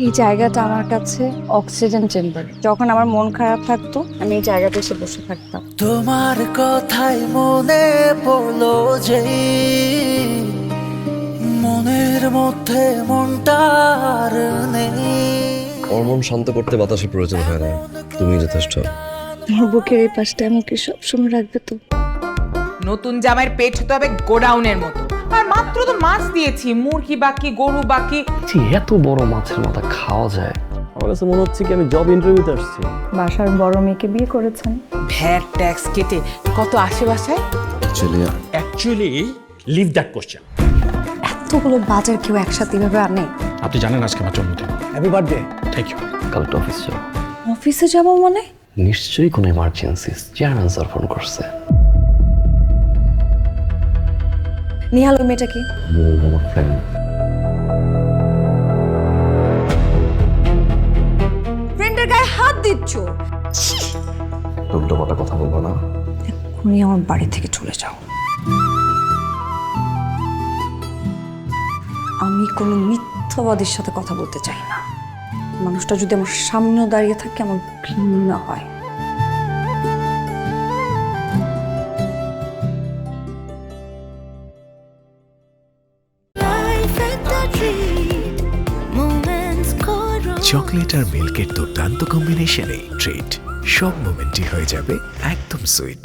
এই জায়গাটা আমার কাছে অক্সিজেন চেম্বার। যখন আমার মন খারাপ থাকতো আমি এই জায়গাতে এসে বসে থাকতাম। তোমার কথাই মনে পড়লো যে মনের মধ্যে মনটার নেই। আমার মন শান্ত করতে বাতাসের প্রয়োজন হয় না, তুমি যথেষ্ট। আমার বুকের এই পাশটা আমাকে সবসময় রাখবে তো? নতুন জামাইয়ের পেট হতে হবে গোডাউনের মতো। আর মাত্র তো মাছ দিয়েছি, মুরগি বাকি, গরু বাকি। এত বড় মাছের মাথা খাওয়া যায়? আমার কাছে মনে হচ্ছে কি আমি জব ইন্টারভিউতে আসছি। বাসার বড় মেয়েকে বিয়ে করেছেন? ভ্যাট ট্যাক্স কেটে কত আসে বাসায়? Actually, leave that question. এতগুলো বাজার কেউ একসাথে এভাবে আনে? আপনি জানেন আজকে আমার জন্মদিন। Happy birthday. Thank you. কাল তো অফিস যাও। অফিসে যাবো মানে? নিশ্চয়ই কোনো ইমার্জেন্সি। চেয়ারম্যান স্যার ফোন করছে। নিহাল ওই মেয়েটা কি? আমার ফ্রেন্ড। ফ্রেন্ডের গায়ে হাত দিচ্ছ? উল্টো কথা বলবো না। এক্ষুনি আমার বাড়ি থেকে চলে যাও। আমি কোনো মিথ্যাবাদীর সাথে কথা বলতে চাই না। মানুষটা যদি আমার সামনেও দাঁড়িয়ে থাকে আমার ঘৃণা হয়। চকলেট আর মিল্কের দুর্দান্ত কম্বিনেশনে ট্রিট, সব মোমেন্টই হয়ে যাবে একদম সুইট।